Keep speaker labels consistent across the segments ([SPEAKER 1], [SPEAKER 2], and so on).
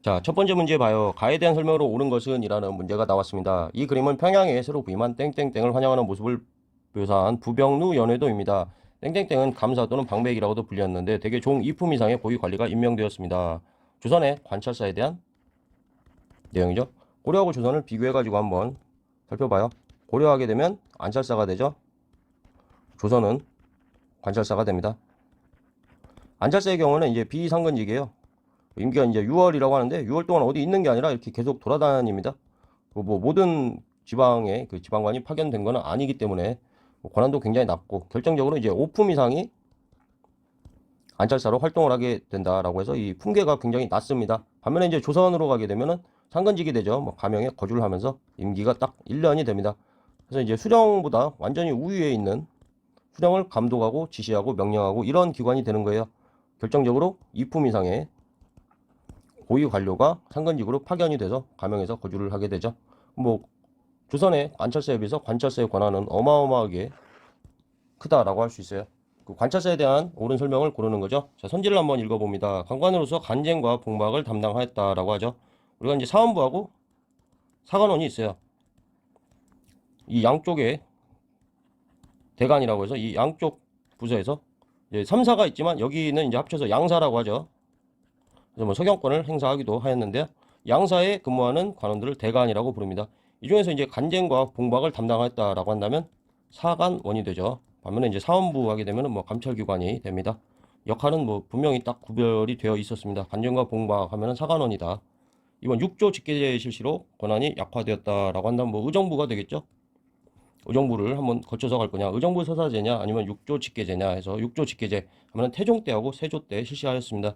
[SPEAKER 1] 자, 첫 번째 문제 봐요. 가에 대한 설명으로 옳은 것은 이라는 문제가 나왔습니다. 이 그림은 평양에 새로 부임한 땡땡땡을 환영하는 모습을 묘사한 부병루 연회도입니다. 땡땡땡은 감사 또는 방백이라고도 불렸는데 대개 종 2품 이상의 고위 관리가 임명되었습니다. 조선의 관찰사에 대한 내용이죠. 고려하고 조선을 비교해가지고 한번 살펴봐요. 고려하게 되면 안찰사가 되죠. 조선은 관찰사가 됩니다. 안찰사의 경우는 이제 비상근직이에요. 임기가 이제 6월이라고 하는데 6월 동안 어디 있는 게 아니라 이렇게 계속 돌아다닙니다. 뭐 모든 지방에 그 지방관이 파견된 거는 아니기 때문에 권한도 굉장히 낮고 결정적으로 이제 5품 이상이 안찰사로 활동을 하게 된다라고 해서 이 품계가 굉장히 낮습니다. 반면에 이제 조선으로 가게 되면은 상근직이 되죠. 뭐 가명에 거주를 하면서 임기가 딱 1년이 됩니다. 그래서 이제 수령보다 완전히 우위에 있는 수령을 감독하고 지시하고 명령하고 이런 기관이 되는 거예요. 결정적으로 2품 이상의 고위 관료가 상근직으로 파견이 돼서 가명에서 거주를 하게 되죠. 뭐 조선의 관찰사에 비해서 관찰사의 권한은 어마어마하게 크다라고 할 수 있어요. 그 관찰사에 대한 옳은 설명을 고르는 거죠. 자, 선지를 한번 읽어봅니다. 관관으로서 간쟁과 봉박을 담당하였다라고 하죠. 우리가 이제 사원부하고 사관원이 있어요. 이 양쪽에 대간이라고 해서 이 양쪽 부서에서 이제 3사가 있지만 여기는 이제 합쳐서 양사라고 하죠. 그래서 뭐 서경권을 행사하기도 하였는데요. 양사에 근무하는 관원들을 대간이라고 부릅니다. 이 중에서 이제 간쟁과 봉박을 담당하였다라고 한다면 사관원이 되죠. 반면에 이제 사원부 하게 되면은 뭐 감찰기관이 됩니다. 역할은 뭐 분명히 딱 구별이 되어 있었습니다. 간쟁과 봉박 하면은 사관원이다. 이번 6조 직계제 실시로 권한이 약화되었다라고 한다면 뭐 의정부가 되겠죠. 의정부를 한번 거쳐서 갈 거냐, 의정부 서사제냐 아니면 6조 직계제냐 해서 6조 직계제 하면은 태종 때하고 세조 때 실시하였습니다.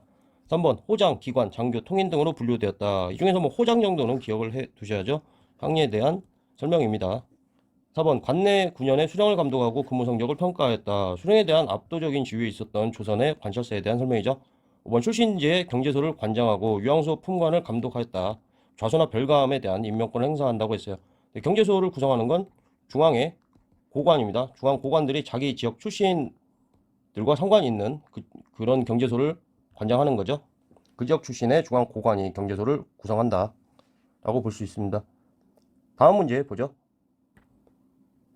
[SPEAKER 1] 3번 호장, 기관, 장교, 통인 등으로 분류되었다. 이 중에서 뭐 호장 정도는 기억을 해 두셔야죠. 항리에 대한 설명입니다. 4번 관내 9년에 수령을 감독하고 근무 성적을 평가하였다. 수령에 대한 압도적인 지위에 있었던 조선의 관찰사에 대한 설명이죠. 5번 출신지의 경제소를 관장하고 유황소 품관을 감독하였다. 좌소나 별감에 대한 임명권을 행사한다고 했어요. 경제소를 구성하는 건 중앙의 고관입니다. 중앙 고관들이 자기 지역 출신들과 상관이 있는 그런 경제소를 관장하는 거죠. 그 지역 출신의 중앙 고관이 경제소를 구성한다 라고 볼 수 있습니다. 다음 문제 보죠.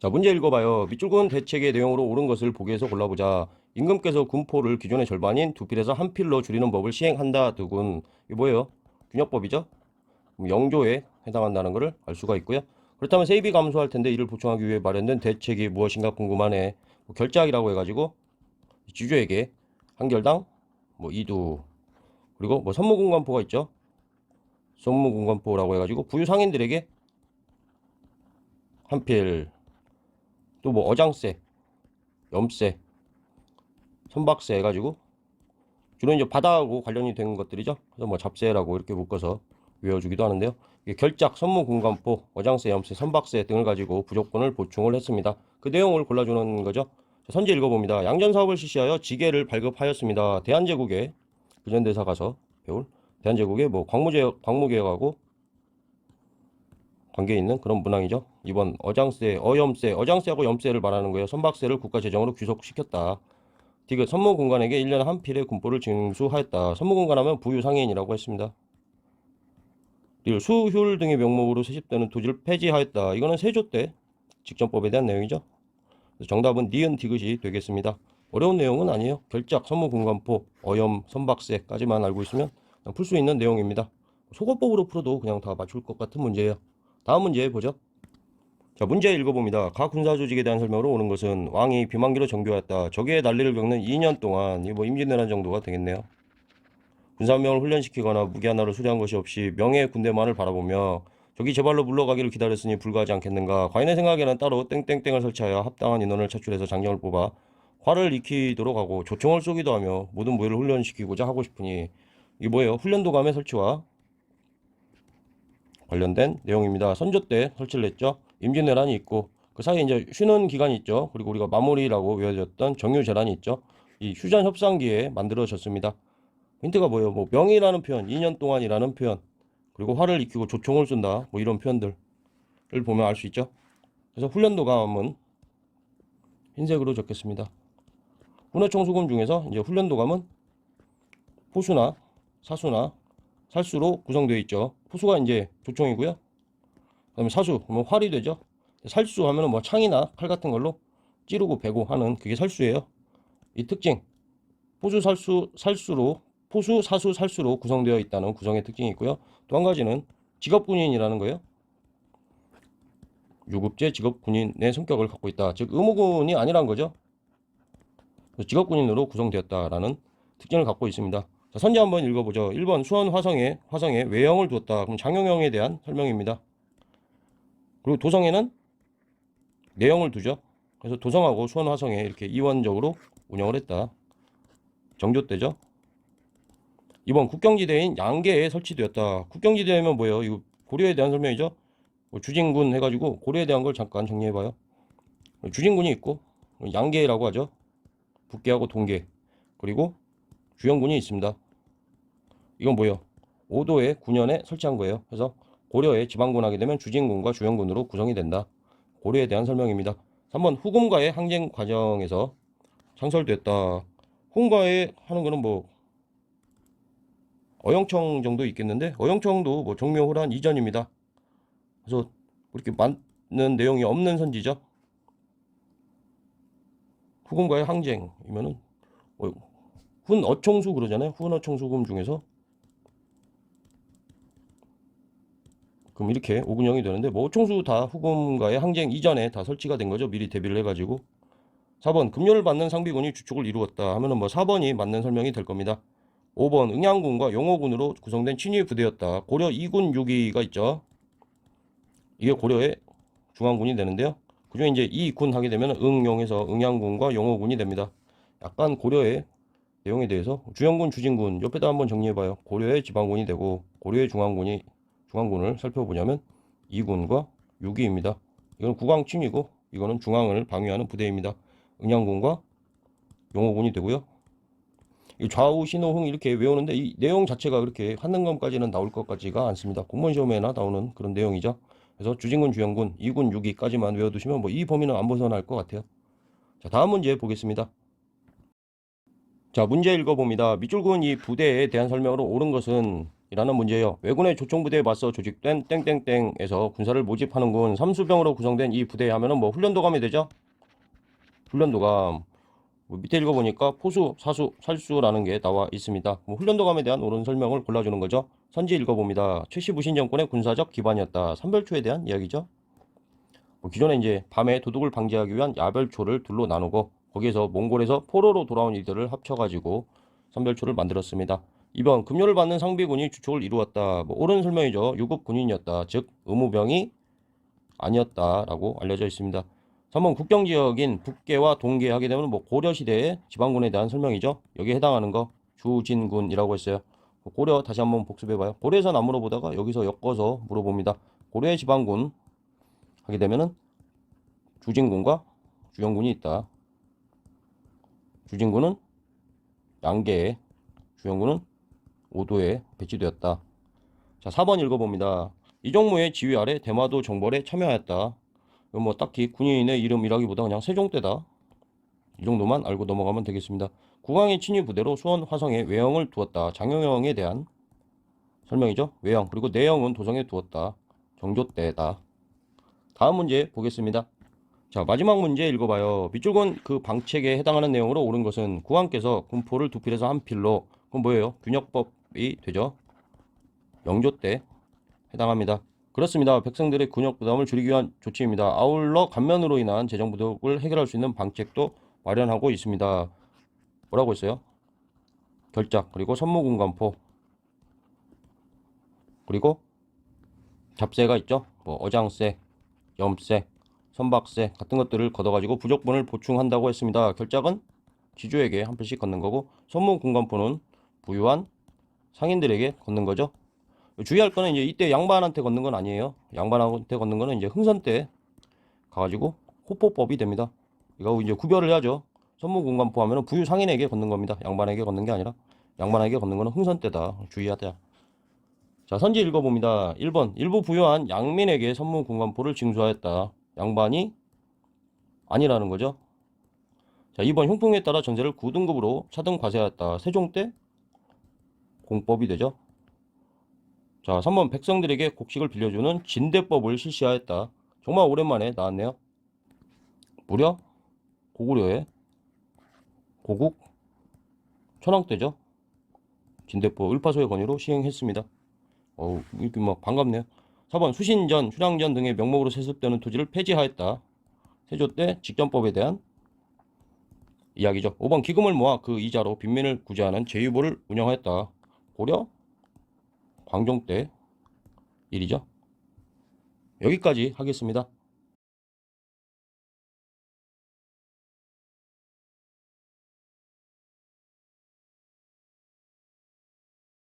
[SPEAKER 1] 자, 문제 읽어봐요. 밑줄 그은 대책의 내용으로 옳은 것을 보기에서 골라보자. 임금께서 군포를 기존의 절반인 두 필에서 한 필로 줄이는 법을 시행한다. 두군. 이게 뭐예요? 균역법이죠? 영조에 해당한다는 것을 알 수가 있고요. 그렇다면 세입이 감소할 텐데 이를 보충하기 위해 마련된 대책이 무엇인가 궁금하네. 뭐 결작이라고 해가지고 지주에게 한 결당 뭐 2두, 그리고 뭐 선무공관포가 있죠. 선무공관포라고 해가지고 부유 상인들에게 한 필, 또 뭐 어장세, 염세, 선박세 해가지고 주로 이제 바다하고 관련이 되는 것들이죠. 그래서 뭐 잡세라고 이렇게 묶어서 외워주기도 하는데요. 결작, 선무공관포, 어장세, 염세, 선박세 등을 가지고 부족분을 보충을 했습니다. 그 내용을 골라주는 거죠. 선제 읽어봅니다. 양전 사업을 실시하여 지게를 발급하였습니다. 대한제국에 근현대사 가서 배울 대한제국의 뭐 광무개혁하고 관계 있는 그런 문항이죠. 이번 어장세, 어염세, 어장세하고 염세를 말하는 거예요. 선박세를 국가재정으로 귀속시켰다. 디귿 선무공관에게 1년에 한 필의 군포를 징수하였다. 선무공관하면 부유상인이라고 했습니다. 리을 수휴 등의 명목으로 세습되는 토지를 폐지하였다. 이거는 세조 때 직전법에 대한 내용이죠. 정답은 니은 디귿이 되겠습니다. 어려운 내용은 아니에요. 결작, 선무공관포, 어염, 선박세까지만 알고 있으면 풀 수 있는 내용입니다. 소거법으로 풀어도 그냥 다 맞출 것 같은 문제예요. 다음 문제 보죠. 자, 문제 읽어봅니다. 각 군사조직에 대한 설명으로 오는 것은 왕이 비만기로 정교하였다. 적의 난리를 겪는 2년 동안, 이 뭐 임진왜란 정도가 되겠네요. 군사명을 훈련시키거나 무기 하나를 수리한 것이 없이 명예의 군대만을 바라보며 적이 제발로 물러가기를 기다렸으니 불가하지 않겠는가. 과인의 생각에는 따로 땡땡땡을 설치하여 합당한 인원을 차출해서 장정을 뽑아 화를 익히도록 하고 조총을 쏘기도 하며 모든 무예를 훈련시키고자 하고 싶으니, 이게 뭐예요? 훈련도감의 설치와 관련된 내용입니다. 선조 때 설치를 했죠. 임진왜란이 있고 그 사이에 이제 쉬는 기간이 있죠. 그리고 우리가 마무리라고 외워졌던 정유재란이 있죠. 이 휴전 협상기에 만들어졌습니다. 힌트가 뭐예요? 뭐 명이라는 표현, 2년 동안이라는 표현, 그리고 화를 익히고 조총을 쏜다, 뭐 이런 표현들을 보면 알 수 있죠. 그래서 훈련도감은 흰색으로 적겠습니다. 훈해총 수금 중에서 이제 훈련도감은 포수나 사수나 살수로 구성되어 있죠. 포수가 이제 조총이고요. 그다음에 사수, 뭐 활이 되죠. 살수 하면은 뭐 창이나 칼 같은 걸로 찌르고 베고 하는 그게 살수예요. 이 특징, 포수 살수로 포수 사수 살수로 구성되어 있다는 구성의 특징이 있고요. 또 한 가지는 직업군인이라는 거예요. 유급제 직업군인의 성격을 갖고 있다. 즉 의무군이 아니란 거죠. 직업군인으로 구성되었다라는 특징을 갖고 있습니다. 자, 선제 한번 읽어보죠. 1번 수원 화성에 외형을 두었다. 그럼 장영영에 대한 설명입니다. 그리고 도성에는 내형을 두죠. 그래서 도성하고 수원 화성에 이렇게 이원적으로 운영을 했다. 정조때죠. 2번 국경지대인 양계에 설치되었다. 국경지대면 뭐예요? 이거 고려에 대한 설명이죠. 뭐 주진군 해가지고 고려에 대한 걸 잠깐 정리해봐요. 주진군이 있고 양계라고 하죠. 북계하고 동계, 그리고 주영군이 있습니다. 이건 뭐예요? 5도의 9년에 설치한 거예요. 그래서 고려에 지방군 하게 되면 주진군과 주영군으로 구성이 된다. 고려에 대한 설명입니다. 3번 후금과의 항쟁 과정에서 창설됐다. 후금과의 하는 거는 뭐 어영청 정도 있겠는데, 어영청도 뭐 종묘호란 이전입니다. 그래서 그렇게 많은 내용이 없는 선지죠. 후금과의 항쟁이면은 훈어청수 그러잖아요. 훈어청수금 중에서 그럼 이렇게 오군형이 되는데, 뭐 어청수 다 후금과의 항쟁 이전에 다 설치가 된 거죠. 미리 대비를 해가지고. 4번 급료를 받는 상비군이 주축을 이루었다 하면은 뭐 4번이 맞는 설명이 될 겁니다. 5번 응양군과 용호군으로 구성된 친위 부대였다. 고려 2군 6위가 있죠. 이게 고려의 중앙군이 되는데요. 그중에 이제 2군 하게 되면 응용해서 응양군과 용호군이 됩니다. 약간 고려의 내용에 대해서 주영군, 주진군 옆에다 한번 정리해봐요. 고려의 지방군이 되고 고려의 중앙군을 살펴보자면 2군과 6위입니다. 이건 국왕침이고 이거는 중앙을 방위하는 부대입니다. 응양군과 용호군이 되고요. 이 좌우 신호흥 이렇게 외우는데 이 내용 자체가 그렇게 한능검까지는 나올 것 같지가 않습니다. 공무원 시험에나 나오는 그런 내용이죠. 그래서 주진군, 주영군, 2군, 6위까지만 외워두시면 뭐 이 범위는 안 벗어날 것 같아요. 자, 다음 문제 보겠습니다. 자, 문제 읽어봅니다. 밑줄근 이 부대에 대한 설명으로 옳은 것은 이라는 문제예요. 왜군의 조총부대에 맞서 조직된 땡땡땡에서 군사를 모집하는 군 삼수병으로 구성된 이 부대에 하면은 뭐 훈련도감이 되죠. 훈련도감. 뭐 밑에 읽어보니까 포수, 사수, 살수라는 게 나와 있습니다. 뭐 훈련도감에 대한 옳은 설명을 골라주는 거죠. 선지 읽어봅니다. 최씨 무신 정권의 군사적 기반이었다. 삼별초에 대한 이야기죠. 뭐 기존에 이제 밤에 도둑을 방지하기 위한 야별초를 둘로 나누고 거기에서 몽골에서 포로로 돌아온 이들을 합쳐가지고 삼별초를 만들었습니다. 2번 급료를 받는 상비군이 주축을 이루었다. 뭐 옳은 설명이죠. 유급 군인이었다. 즉 의무병이 아니었다라고 알려져 있습니다. 3번 국경지역인 북계와 동계 하게 되면 뭐 고려시대의 지방군에 대한 설명이죠. 여기에 해당하는 거 주진군이라고 했어요. 고려 다시 한번 복습해봐요. 고려에서는 안 물어보다가 여기서 엮어서 물어봅니다. 고려의 지방군 하게 되면은 주진군과 주영군이 있다. 주진군은 양계에, 주영군은 5도에 배치되었다. 자, 4번 읽어봅니다. 이종무의 지휘 아래 대마도 정벌에 참여하였다. 이건 뭐 딱히 군인의 이름이라기보다 그냥 세종대다. 이 정도만 알고 넘어가면 되겠습니다. 국왕의 친위 부대로 수원 화성에 외형을 두었다. 장영영에 대한 설명이죠. 외형. 그리고 내형은 도성에 두었다. 정조때다. 다음 문제 보겠습니다. 자, 마지막 문제 읽어봐요. 밑줄근 그 방책에 해당하는 내용으로 옳은 것은 국왕께서 군포를 두 필에서 한 필로, 그건 뭐예요? 균역법이 되죠. 영조 때 해당합니다. 그렇습니다. 백성들의 군역 부담을 줄이기 위한 조치입니다. 아울러 감면으로 인한 재정 부족을 해결할 수 있는 방책도 마련하고 있습니다. 뭐라고 했어요? 결작, 그리고 선무군관포, 그리고 잡세가 있죠. 뭐 어장세, 염세, 선박세 같은 것들을 걷어가지고 부족분을 보충한다고 했습니다. 결작은 지주에게 한 필씩 걷는 거고 선무군관포는 부유한 상인들에게 걷는 거죠. 주의할 거는 이제 이때 양반한테 걷는 건 아니에요. 양반한테 걷는 거는 이제 흥선 때 가가지고 호포법이 됩니다. 이거 이제 구별을 해야죠. 선무군관포 하면은 부유 상인에게 걷는 겁니다. 양반에게 걷는 게 아니라 양반에게 걷는 거는 흥선 때다. 주의하자. 자, 선지 읽어봅니다. 1번 일부 부유한 양민에게 선무군관포를 징수하였다. 양반이 아니라는 거죠. 자, 2번 형풍에 따라 전세를 9등급으로 차등 과세하였다. 세종 때 공법이 되죠. 자, 3번 백성들에게 곡식을 빌려주는 진대법을 실시하였다. 정말 오랜만에 나왔네요. 무려 고구려의 고국 천황 때죠. 진대법 을파소의 권유로 시행했습니다. 이렇게 막 반갑네요. 4번 수신전, 휴량전 등의 명목으로 세습되는 토지를 폐지하였다. 세조 때 직전법에 대한 이야기죠. 5번 기금을 모아 그 이자로 빈민을 구제하는 제유보를 운영하였다. 고려 광종 때 일이죠. 여기까지 하겠습니다.